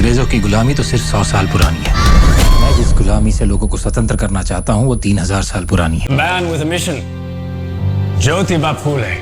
अंग्रेजों की गुलामी तो सिर्फ 100 साल पुरानी है। मैं जिस गुलामी से लोगों को स्वतंत्र करना चाहता हूँ वो 3000 साल पुरानी है। Man with a mission, Jyotiba Phule.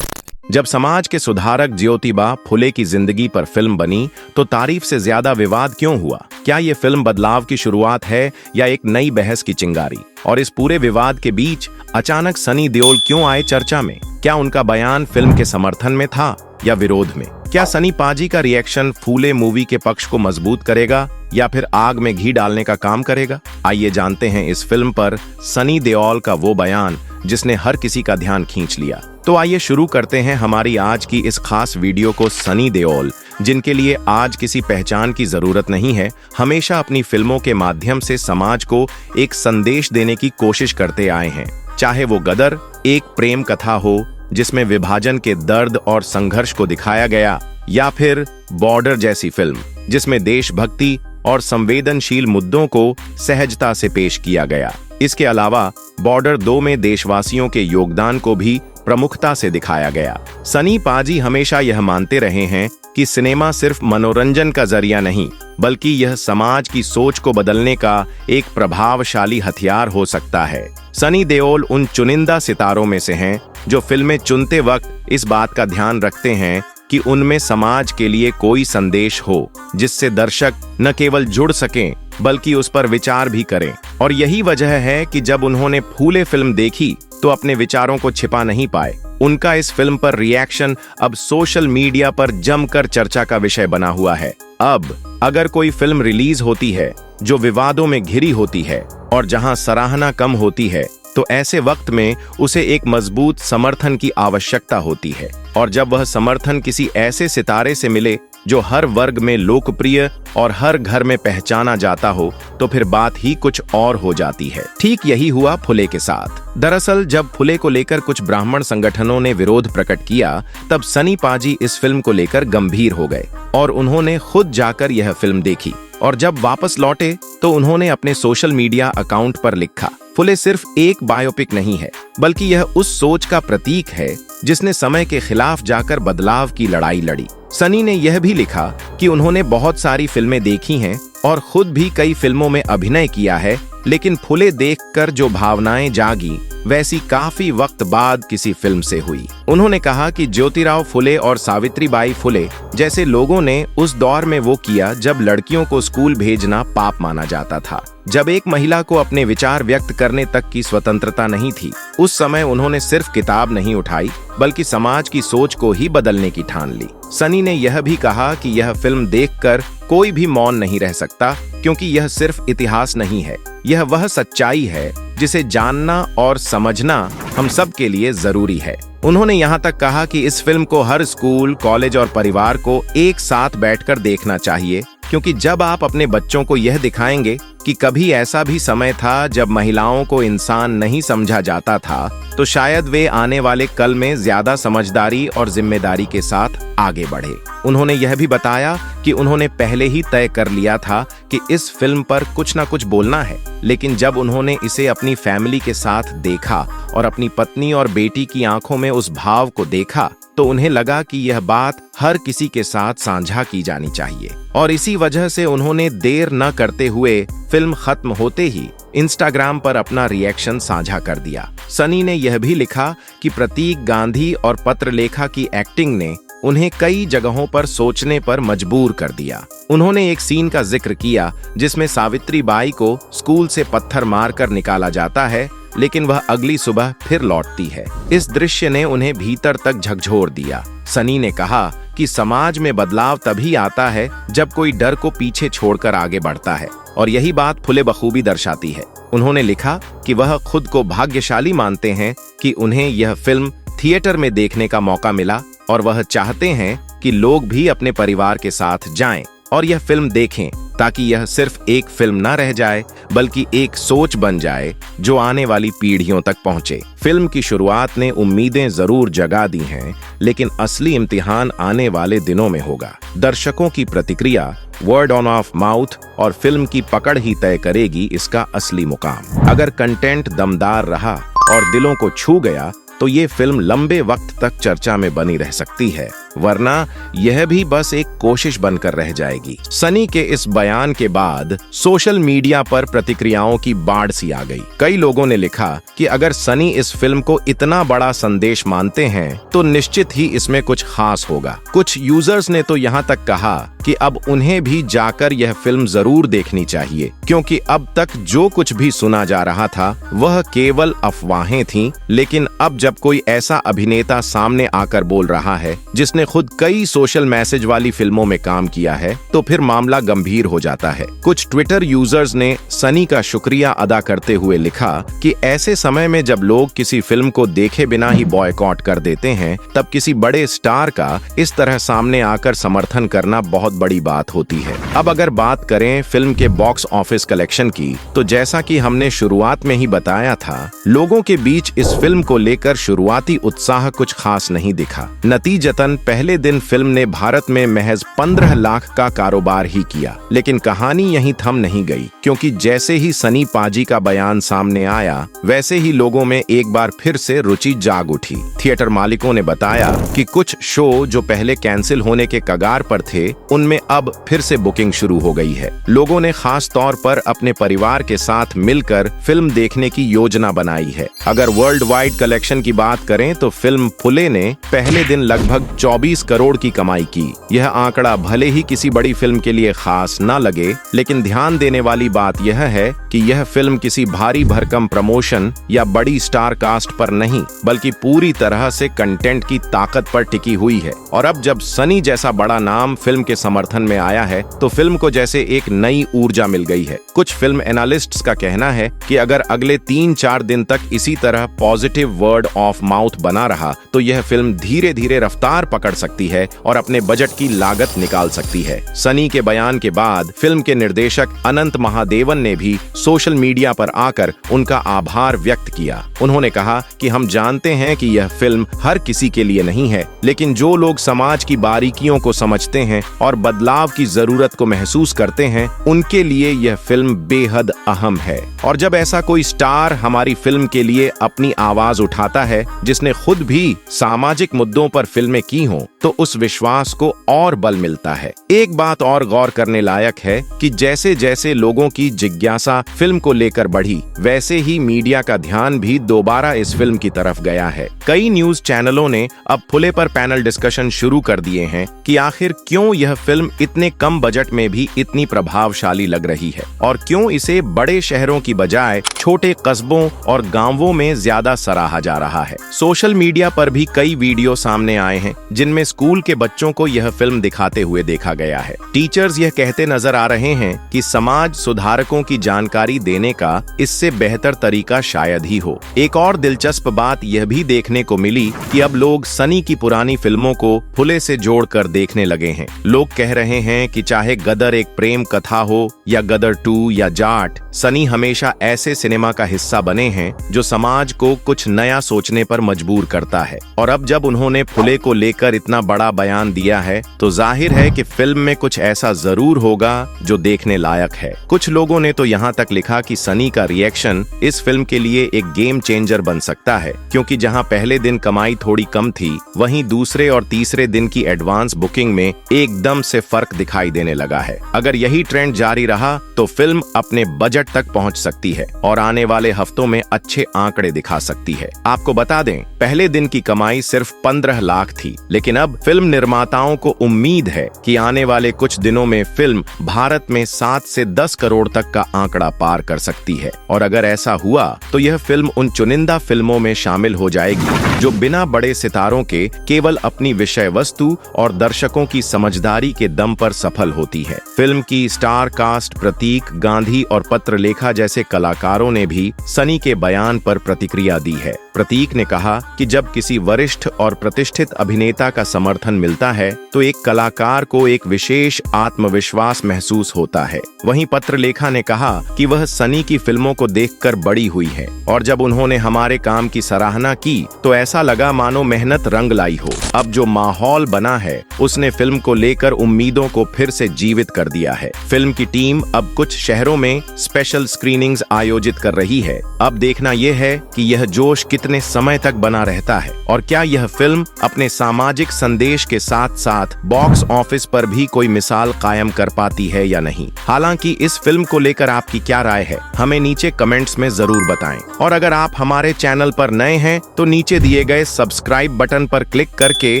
जब समाज के सुधारक ज्योतिबा फुले की जिंदगी पर फिल्म बनी तो तारीफ से ज्यादा विवाद क्यों हुआ? क्या ये फिल्म बदलाव की शुरुआत है या एक नई बहस की चिंगारी? और इस पूरे विवाद के बीच अचानक सनी देओल क्यों आए चर्चा में? क्या उनका बयान फिल्म के समर्थन में था या विरोध में? क्या सनी पाजी का रिएक्शन फूले मूवी के पक्ष को मजबूत करेगा या फिर आग में घी डालने का काम करेगा? आइए जानते हैं इस फिल्म पर सनी देओल का वो बयान जिसने हर किसी का ध्यान खींच लिया। तो आइए शुरू करते हैं हमारी आज की इस खास वीडियो को। सनी देओल, जिनके लिए आज किसी पहचान की जरूरत नहीं है, हमेशा अपनी फिल्मों के माध्यम से समाज को एक संदेश देने की कोशिश करते आए हैं। चाहे वो गदर एक प्रेम कथा हो जिसमें विभाजन के दर्द और संघर्ष को दिखाया गया, या फिर बॉर्डर जैसी फिल्म जिसमें देशभक्ति और संवेदनशील मुद्दों को सहजता से पेश किया गया। इसके अलावा बॉर्डर 2 में देशवासियों के योगदान को भी प्रमुखता से दिखाया गया। सनी पाजी हमेशा यह मानते रहे हैं कि सिनेमा सिर्फ मनोरंजन का जरिया नहीं, बल्कि यह समाज की सोच को बदलने का एक प्रभावशाली हथियार हो सकता है। सनी देओल उन चुनिंदा सितारों में से हैं जो फिल्में चुनते वक्त इस बात का ध्यान रखते हैं कि उनमें समाज के लिए कोई संदेश हो जिससे दर्शक न केवल जुड़ सकें बल्कि उस पर विचार भी करें। और यही वजह है कि जब उन्होंने फूले फिल्म देखी तो अपने विचारों को छिपा नहीं पाए। उनका इस फिल्म पर रिएक्शन अब सोशल मीडिया पर जमकर चर्चा का विषय बना हुआ है। अब अगर कोई फिल्म रिलीज होती है जो विवादों में घिरी होती है और जहां सराहना कम होती है, तो ऐसे वक्त में उसे एक मजबूत समर्थन की आवश्यकता होती है। और जब वह समर्थन किसी ऐसे सितारे से मिले जो हर वर्ग में लोकप्रिय और हर घर में पहचाना जाता हो, तो फिर बात ही कुछ और हो जाती है। ठीक यही हुआ फुले के साथ। दरअसल जब फुले को लेकर कुछ ब्राह्मण संगठनों ने विरोध प्रकट किया, तब सनी पाजी इस फिल्म को लेकर गंभीर हो गए और उन्होंने खुद जाकर यह फिल्म देखी। और जब वापस लौटे तो उन्होंने अपने सोशल मीडिया अकाउंट पर लिखा, फुले सिर्फ एक बायोपिक नहीं है, बल्कि यह उस सोच का प्रतीक है जिसने समय के खिलाफ जाकर बदलाव की लड़ाई लड़ी। सनी ने यह भी लिखा कि उन्होंने बहुत सारी फिल्में देखी हैं और खुद भी कई फिल्मों में अभिनय किया है, लेकिन फुले देखकर जो भावनाएं जागी वैसी काफी वक्त बाद किसी फिल्म से हुई। उन्होंने कहा कि ज्योतिराव फुले और सावित्रीबाई फुले जैसे लोगों ने उस दौर में वो किया जब लड़कियों को स्कूल भेजना पाप माना जाता था, जब एक महिला को अपने विचार व्यक्त करने तक की स्वतंत्रता नहीं थी। उस समय उन्होंने सिर्फ किताब नहीं उठाई बल्कि समाज की सोच को ही बदलने की ठान ली। सनी ने यह भी कहा कि यह फिल्म देखकर कोई भी मौन नहीं रह सकता, क्योंकि यह सिर्फ इतिहास नहीं है, यह वह सच्चाई है जिसे जानना और समझना हम सब के लिए जरूरी है। उन्होंने यहाँ तक कहा कि इस फिल्म को हर स्कूल, कॉलेज और परिवार को एक साथ बैठकर देखना चाहिए, क्योंकि जब आप अपने बच्चों को यह दिखाएंगे कि कभी ऐसा भी समय था जब महिलाओं को इंसान नहीं समझा जाता था, तो शायद वे आने वाले कल में ज्यादा समझदारी और जिम्मेदारी के साथ आगे बढ़े। उन्होंने यह भी बताया कि उन्होंने पहले ही तय कर लिया था कि इस फिल्म पर कुछ ना कुछ बोलना है, लेकिन जब उन्होंने इसे अपनी फैमिली के साथ देखा और अपनी पत्नी और बेटी की आंखों में उस भाव को देखा, तो उन्हें लगा कि यह बात हर किसी के साथ साझा की जानी चाहिए। और इसी वजह से उन्होंने देर न करते हुए फिल्म खत्म होते ही इंस्टाग्राम पर अपना रिएक्शन साझा कर दिया। सनी ने यह भी लिखा कि प्रतीक गांधी और पत्रलेखा की एक्टिंग ने उन्हें कई जगहों पर सोचने पर मजबूर कर दिया। उन्होंने एक सीन का जिक्र किया जिसमें सावित्रीबाई को स्कूल से पत्थर मारकर निकाला जाता है, लेकिन वह अगली सुबह फिर लौटती है। इस दृश्य ने उन्हें भीतर तक झकझोर दिया। सनी ने कहा कि समाज में बदलाव तभी आता है जब कोई डर को पीछे छोड़कर आगे बढ़ता है, और यही बात फुले बखूबी दर्शाती है। उन्होंने लिखा कि वह खुद को भाग्यशाली मानते हैं कि उन्हें यह फिल्म थिएटर में देखने का मौका मिला, और वह चाहते हैं कि लोग भी अपने परिवार के साथ जाएं और यह फिल्म देखें, ताकि यह सिर्फ एक फिल्म ना रह जाए बल्कि एक सोच बन जाए जो आने वाली पीढ़ियों तक पहुंचे। फिल्म की शुरुआत ने उम्मीदें जरूर जगा दी हैं, लेकिन असली इम्तिहान आने वाले दिनों में होगा। दर्शकों की प्रतिक्रिया, वर्ड ऑन ऑफ माउथ और फिल्म की पकड़ ही तय करेगी इसका असली मुकाम। अगर कंटेंट दमदार रहा और दिलों को छू गया, तो ये फिल्म लंबे वक्त तक चर्चा में बनी रह सकती है। वरना यह भी बस एक कोशिश बनकर रह जाएगी। सनी के इस बयान के बाद सोशल मीडिया पर प्रतिक्रियाओं की बाढ़ सी आ गई। कई लोगों ने लिखा कि अगर सनी इस फिल्म को इतना बड़ा संदेश मानते हैं तो निश्चित ही इसमें कुछ खास होगा। कुछ यूजर्स ने तो यहाँ तक कहा कि अब उन्हें भी जाकर यह फिल्म जरूर देखनी चाहिए, क्योंकि अब तक जो कुछ भी सुना जा रहा था वह केवल अफवाहें थीं। लेकिन अब जब कोई ऐसा अभिनेता सामने आकर बोल रहा है जिसने खुद कई सोशल मैसेज वाली फिल्मों में काम किया है, तो फिर मामला गंभीर हो जाता है। कुछ ट्विटर यूजर्स ने सनी का शुक्रिया अदा करते हुए लिखा कि ऐसे समय में जब लोग किसी फिल्म को देखे बिना ही बॉयकॉट कर देते हैं, तब किसी बड़े स्टार का इस तरह सामने आकर समर्थन करना बहुत बड़ी बात होती है। अब अगर बात करें फिल्म के बॉक्स ऑफिस कलेक्शन की, तो जैसा कि हमने शुरुआत में ही बताया था, लोगों के बीच इस फिल्म को लेकर शुरुआती उत्साह कुछ खास नहीं दिखा। नतीजतन पहले दिन फिल्म ने भारत में महज 15 लाख का कारोबार ही किया। लेकिन कहानी यहीं थम नहीं गई, क्योंकि जैसे ही सनी पाजी का बयान सामने आया, वैसे ही लोगों में एक बार फिर से रुचि जाग उठी। थिएटर मालिकों ने बताया कि कुछ शो जो पहले कैंसिल होने के कगार पर थे, उनमें अब फिर से बुकिंग शुरू हो गई है। लोगों ने खास तौर पर अपने परिवार के साथ मिलकर फिल्म देखने की योजना बनाई है। अगर वर्ल्ड वाइड कलेक्शन की बात करें तो फिल्म फुले ने पहले दिन लगभग 24 करोड़ की कमाई की। यह आंकड़ा भले ही किसी बड़ी फिल्म के लिए खास न लगे, लेकिन ध्यान देने वाली बात यह है कि यह फिल्म किसी भारी भरकम प्रमोशन या बड़ी स्टार कास्ट पर नहीं, बल्कि पूरी तरह से कंटेंट की ताकत पर टिकी हुई है। और अब जब सनी जैसा बड़ा नाम फिल्म के समर्थन में आया है, तो फिल्म को जैसे एक नई ऊर्जा मिल गई है। कुछ फिल्म एनालिस्ट्स का कहना है कि अगर अगले 3-4 दिन तक इसी तरह पॉजिटिव वर्ड ऑफ माउथ बना रहा, तो यह फिल्म धीरे धीरे रफ्तार पकड़ सकती है और अपने बजट की लागत निकाल सकती है। सनी के बयान के बाद फिल्म के निर्देशक अनंत महादेवन ने भी सोशल मीडिया पर आकर उनका आभार व्यक्त किया। उन्होंने कहा कि हम जानते हैं कि यह फिल्म हर किसी के लिए नहीं है, लेकिन जो लोग समाज की बारीकियों को समझते हैं और बदलाव की जरूरत को महसूस करते हैं, उनके लिए यह फिल्म बेहद अहम है। और जब ऐसा कोई स्टार हमारी फिल्म के लिए अपनी आवाज उठाता है, जिसने खुद भी सामाजिक मुद्दों पर फिल्में की हों, तो उस विश्वास को और बल मिलता है। एक बात और गौर करने लायक है कि जैसे जैसे लोगों की जिज्ञासा फिल्म को लेकर बढ़ी, वैसे ही मीडिया का ध्यान भी दोबारा इस फिल्म की तरफ गया है। कई न्यूज चैनलों ने अब फुले पर पैनल डिस्कशन शुरू कर दिए हैं कि आखिर क्यों यह फिल्म इतने कम बजट में भी इतनी प्रभावशाली लग रही है, और क्यों इसे बड़े शहरों की बजाय छोटे कस्बों और गांवों में ज्यादा सराहा जा रहा है। सोशल मीडिया पर भी कई वीडियो सामने आए हैं जिनमें स्कूल के बच्चों को यह फिल्म दिखाते हुए देखा गया है। टीचर्स यह कहते नजर आ रहे हैं कि समाज सुधारकों की जानकारी देने का इससे बेहतर तरीका शायद ही हो। एक और दिलचस्प बात यह भी देखने को मिली कि अब लोग सनी की पुरानी फिल्मों को फुले से जोड़कर देखने लगे हैं। लोग कह रहे हैं कि चाहे गदर एक प्रेम कथा हो या गदर 2 या जाट, सनी हमेशा ऐसे सिनेमा का हिस्सा बने हैं जो समाज को कुछ नया सोचने पर मजबूर करता है। और अब जब उन्होंने फुले को लेकर इतना बड़ा बयान दिया है, तो जाहिर है कि फिल्म में कुछ ऐसा जरूर होगा जो देखने लायक है। कुछ लोगों ने तो यहाँ तक लिखा कि सनी का रिएक्शन इस फिल्म के लिए एक गेम चेंजर बन सकता है, क्योंकि जहाँ पहले दिन कमाई थोड़ी कम थी, वहीं दूसरे और तीसरे दिन की एडवांस बुकिंग में एकदम से फर्क दिखाई देने लगा है। अगर यही ट्रेंड जारी रहा तो फिल्म अपने बजट तक पहुंच सकती है और आने वाले हफ्तों में अच्छे आंकड़े दिखा सकती है। आपको बता दें, पहले दिन की कमाई सिर्फ 15 लाख थी, लेकिन अब फिल्म निर्माताओं को उम्मीद है कि आने वाले कुछ दिनों में फिल्म भारत में 7 से 10 करोड़ तक का आंकड़ा पार कर सकती है। और अगर ऐसा हुआ तो यह फिल्म उन चुनिंदा फिल्मों में शामिल हो जाएगी जो बिना बड़े सितारों के केवल अपनी विषय वस्तु और दर्शकों की समझदारी के दम पर सफल होती है। फिल्म की स्टार कास्ट प्रतीक, गांधी और पत्रलेखा जैसे कलाकारों ने भी सनी के बयान पर प्रतिक्रिया दी है। प्रतीक ने कहा कि जब किसी वरिष्ठ और प्रतिष्ठित अभिनेता का समर्थन मिलता है तो एक कलाकार को एक विशेष आत्मविश्वास महसूस होता है। वहीं पत्रलेखा ने कहा कि वह सनी की फिल्मों को देखकर बड़ी हुई है और जब उन्होंने हमारे काम की सराहना की तो ऐसा लगा मानो मेहनत रंग लाई हो। अब जो माहौल बना है उसने फिल्म को लेकर उम्मीदों को फिर से जीवित कर दिया है। फिल्म की टीम अब कुछ शहरों में स्पेशल स्क्रीनिंग्स आयोजित कर रही है। अब देखना यह है कि यह जोश इतने समय तक बना रहता है, और क्या यह फिल्म अपने सामाजिक संदेश के साथ साथ बॉक्स ऑफिस पर भी कोई मिसाल कायम कर पाती है या नहीं। हालांकि इस फिल्म को लेकर आपकी क्या राय है, हमें नीचे कमेंट्स में जरूर बताएं। और अगर आप हमारे चैनल पर नए हैं तो नीचे दिए गए सब्सक्राइब बटन पर क्लिक करके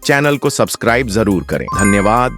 चैनल को सब्सक्राइब जरूर करें। धन्यवाद।